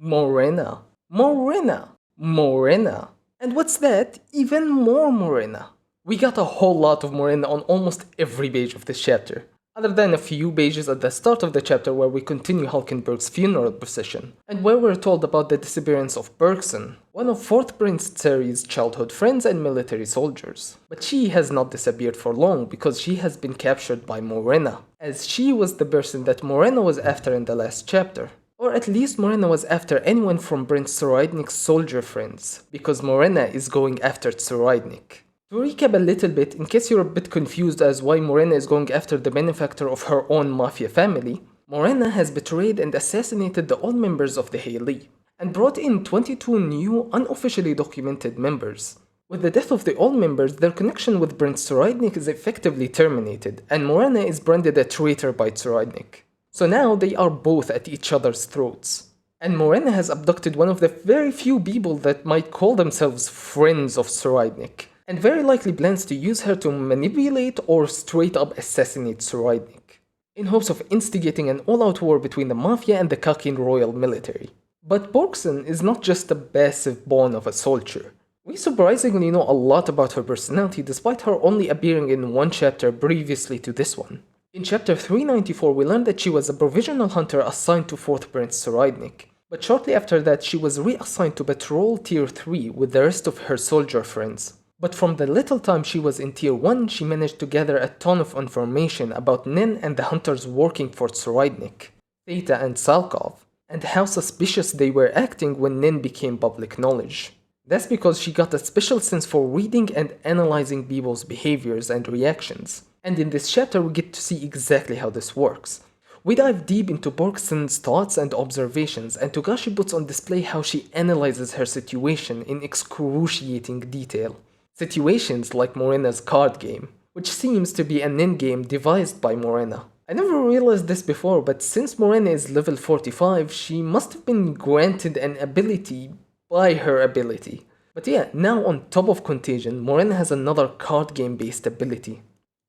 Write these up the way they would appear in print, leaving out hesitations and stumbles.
Morena, Morena, Morena. And what's that? Even more Morena. We got a whole lot of Morena on almost every page of this chapter, other than a few pages at the start of the chapter where we continue Hulkenberg's funeral procession, and where we're told about the disappearance of Borksen, one of 4th Prince Tserriednich's childhood friends and military soldiers. But she has not disappeared for long because she has been captured by Morena, as she was the person that Morena was after in the last chapter. Or at least Morena was after anyone from Prince Tserriednich's soldier friends, because Morena is going after Tserriednich. To recap a little bit, in case you're a bit confused as why Morena is going after the benefactor of her own mafia family, Morena has betrayed and assassinated the old members of the Haley, and brought in 22 new, unofficially documented members. With the death of the old members, their connection with Prince Tserriednich is effectively terminated, and Morena is branded a traitor by Tserriednich. So now they are both at each other's throats. And Morena has abducted one of the very few people that might call themselves friends of Tserriednich, and very likely plans to use her to manipulate or straight up assassinate Tserriednich, in hopes of instigating an all-out war between the Mafia and the Kakin royal military. But Borksen is not just a passive pawn of a soldier. We surprisingly know a lot about her personality despite her only appearing in one chapter previously to this one. In chapter 394 we learned that she was a provisional hunter assigned to 4th Prince Tserriednich, but shortly after that she was reassigned to patrol tier 3 with the rest of her soldier friends. But from the little time she was in tier 1 she managed to gather a ton of information about Nin and the hunters working for Tserriednich, Theta and Salkov, and how suspicious they were acting when Nin became public knowledge. That's because she got a special sense for reading and analyzing people's behaviors and reactions. And in this chapter we get to see exactly how this works. We dive deep into Borksen's thoughts and observations, and Togashi puts on display how she analyzes her situation in excruciating detail. Situations like Morena's card game, which seems to be an endgame devised by Morena. I never realized this before, but since Morena is level 45, she must have been granted an ability by her ability. But yeah, now on top of Contagion, Morena has another card game based ability,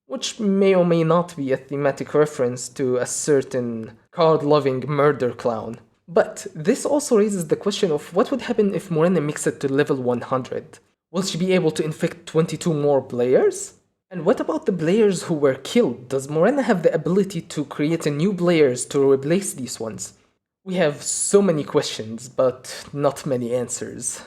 which may or may not be a thematic reference to a certain card-loving murder clown. But this also raises the question of what would happen if Morena makes it to level 100. Will she be able to infect 22 more players? And what about the players who were killed? Does Morena have the ability to create a new players to replace these ones? We have so many questions, but not many answers.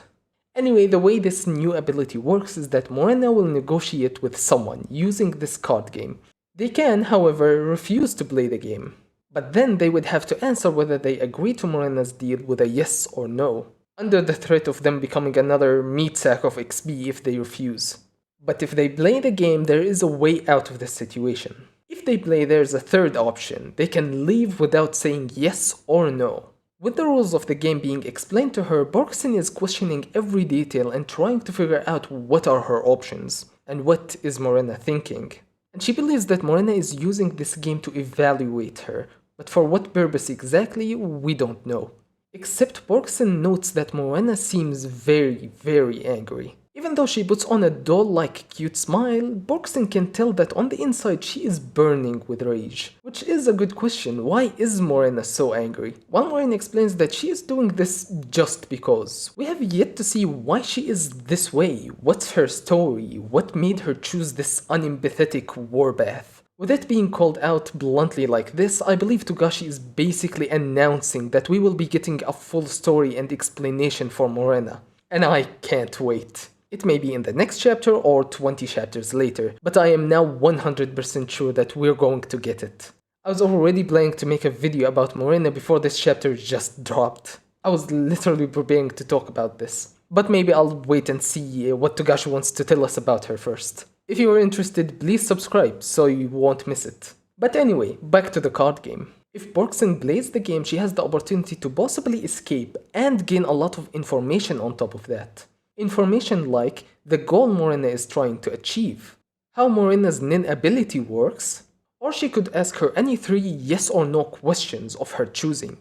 Anyway, the way this new ability works is that Morena will negotiate with someone using this card game. They can, however, refuse to play the game. But then they would have to answer whether they agree to Morena's deal with a yes or no, under the threat of them becoming another meat sack of XP if they refuse. But if they play the game, there is a way out of this situation. If they play, there's a third option. They can leave without saying yes or no. With the rules of the game being explained to her, Borksen is questioning every detail and trying to figure out what are her options, and what is Morena thinking. And she believes that Morena is using this game to evaluate her, but for what purpose exactly, we don't know. Except Borksen notes that Morena seems very angry. Even though she puts on a doll-like cute smile, Borksen can tell that on the inside she is burning with rage. Which is a good question. Why is Morena so angry? One Morena explains that she is doing this just because. We have yet to see why she is this way. What's her story? What made her choose this unempathetic warpath? With it being called out bluntly like this, I believe Togashi is basically announcing that we will be getting a full story and explanation for Morena. And I can't wait. It may be in the next chapter or 20 chapters later, but I am now 100% sure that we're going to get it. I was already planning to make a video about Morena before this chapter just dropped. I was literally preparing to talk about this. But maybe I'll wait and see what Togashi wants to tell us about her first. If you are interested, please subscribe so you won't miss it. But anyway, back to the card game. If Borksen plays the game, she has the opportunity to possibly escape and gain a lot of information on top of that. Information like the goal Morena is trying to achieve, how Morena's Nin ability works, or she could ask her any 3 yes or no questions of her choosing,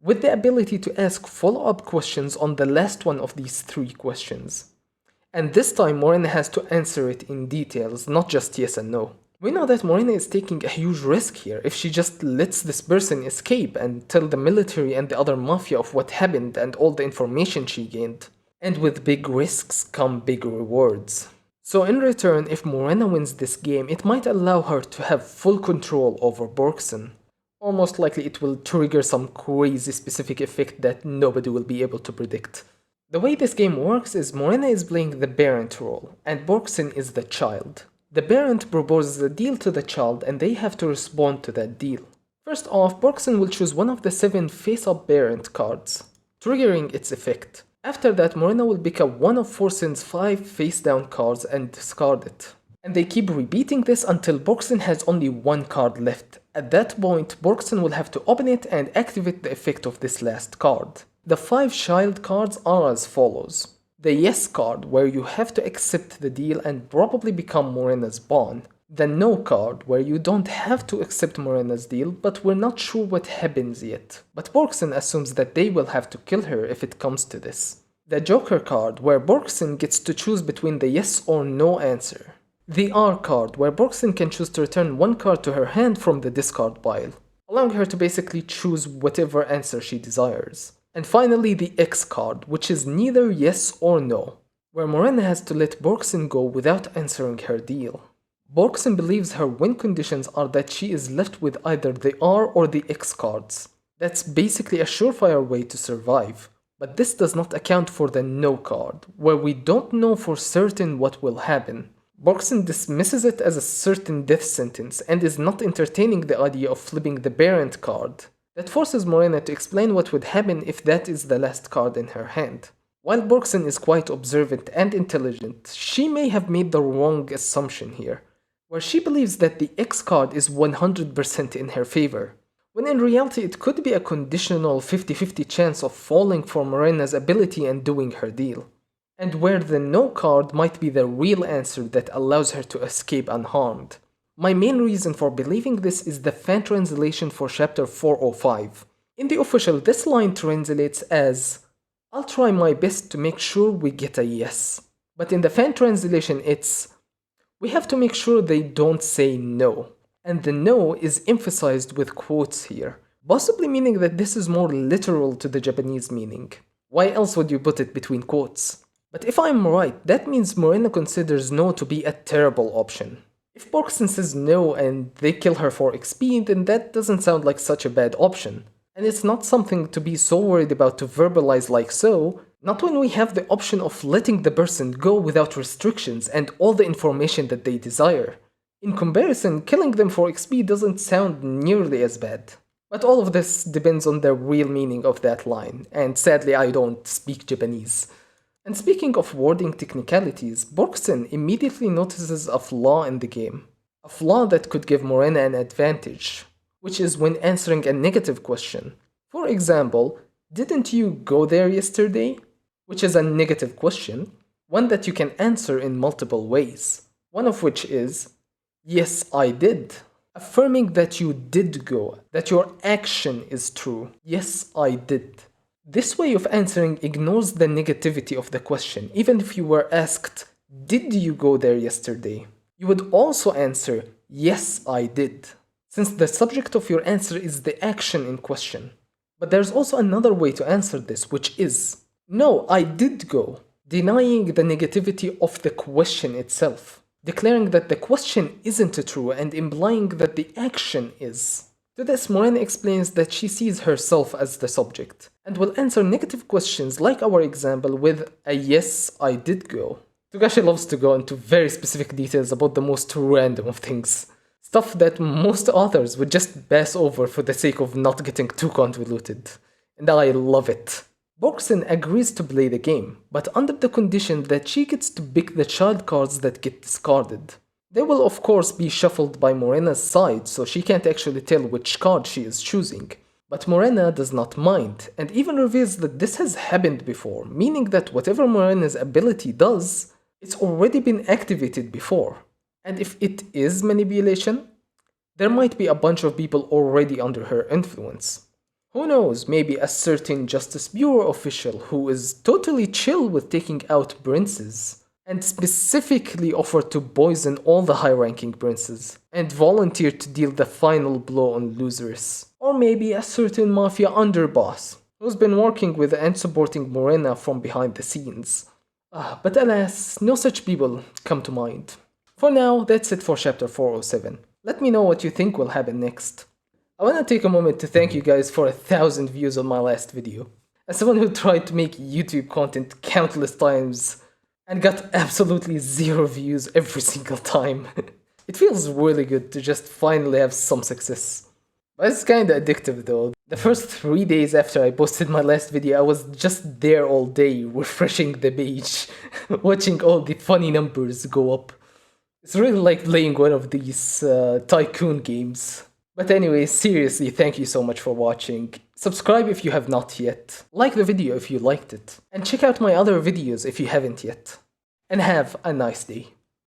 with the ability to ask follow-up questions on the last one of these 3 questions. And this time Morena has to answer it in details, not just yes and no. We know that Morena is taking a huge risk here if she just lets this person escape and tell the military and the other mafia of what happened and all the information she gained. And with big risks come big rewards. So in return, if Morena wins this game, it might allow her to have full control over Borksen. Or most likely it will trigger some crazy specific effect that nobody will be able to predict. The way this game works is Morena is playing the parent role, and Borksen is the child. The parent proposes a deal to the child and they have to respond to that deal. First off, Borksen will choose one of the 7 face-up parent cards, triggering its effect. After that, Morena will pick up one of Borksen's 5 face-down cards and discard it. And they keep repeating this until Borksen has only 1 card left. At that point, Borksen will have to open it and activate the effect of this last card. The 5 child cards are as follows. The yes card, where you have to accept the deal and probably become Morena's pawn. The no card, where you don't have to accept Morena's deal, but we're not sure what happens yet. But Borksen assumes that they will have to kill her if it comes to this. The joker card, where Borksen gets to choose between the yes or no answer. The R card, where Borksen can choose to return 1 card to her hand from the discard pile, allowing her to basically choose whatever answer she desires. And finally the X card, which is neither yes or no, where Morena has to let Borksen go without answering her deal. Borksen believes her win conditions are that she is left with either the R or the X cards. That's basically a surefire way to survive. But this does not account for the no card, where we don't know for certain what will happen. Borksen dismisses it as a certain death sentence and is not entertaining the idea of flipping the parent card. That forces Morena to explain what would happen if that is the last card in her hand. While Borksen is quite observant and intelligent, she may have made the wrong assumption here, where she believes that the X card is 100% in her favor, when in reality it could be a conditional 50-50 chance of falling for Morena's ability and doing her deal, and where the no card might be the real answer that allows her to escape unharmed. My main reason for believing this is the fan translation for chapter 405. In the official, this line translates as, "I'll try my best to make sure we get a yes." But in the fan translation it's, "We have to make sure they don't say no." And the no is emphasized with quotes here, possibly meaning that this is more literal to the Japanese meaning. Why else would you put it between quotes? But if I'm right, that means Morena considers no to be a terrible option. If Borksen says no and they kill her for XP, then that doesn't sound like such a bad option. And it's not something to be so worried about to verbalize like so, not when we have the option of letting the person go without restrictions and all the information that they desire. In comparison, killing them for XP doesn't sound nearly as bad. But all of this depends on the real meaning of that line, and sadly I don't speak Japanese. And speaking of wording technicalities, Borksen immediately notices a flaw in the game. A flaw that could give Morena an advantage, which is when answering a negative question. For example, "Didn't you go there yesterday?" Which is a negative question, one that you can answer in multiple ways. One of which is, "Yes, I did." Affirming that you did go, that your action is true. "Yes, I did." This way of answering ignores the negativity of the question. Even if you were asked, "Did you go there yesterday?" you would also answer, "Yes, I did," since the subject of your answer is the action in question. But there's also another way to answer this, which is, "No, I did go," denying the negativity of the question itself, declaring that the question isn't true and implying that the action is. To this, Morena explains that she sees herself as the subject, and will answer negative questions like our example with a "Yes, I did go." Togashi loves to go into very specific details about the most random of things. Stuff that most authors would just pass over for the sake of not getting too convoluted. And I love it. Borksen agrees to play the game, but under the condition that she gets to pick the child cards that get discarded. They will of course be shuffled by Morena's side, so she can't actually tell which card she is choosing. But Morena does not mind, and even reveals that this has happened before, meaning that whatever Morena's ability does, it's already been activated before. And if it is manipulation, there might be a bunch of people already under her influence. Who knows, maybe a certain Justice Bureau official who is totally chill with taking out princes. and specifically offered to poison all the high-ranking princes, and volunteered to deal the final blow on losers. Or maybe a certain mafia underboss, who's been working with and supporting Morena from behind the scenes. But alas, no such people come to mind. For now, that's it for chapter 407. Let me know what you think will happen next. I wanna take a moment to thank you guys for 1,000 views on my last video. As someone who tried to make YouTube content countless times and got absolutely 0 views every single time, it feels really good to just finally have some success. But it's kinda addictive though. The first 3 days after I posted my last video, I was just there all day, refreshing the page, watching all the funny numbers go up. It's really like playing one of these tycoon games. But anyway, seriously, thank you so much for watching. Subscribe if you have not yet. Like the video if you liked it. And check out my other videos if you haven't yet. And have a nice day.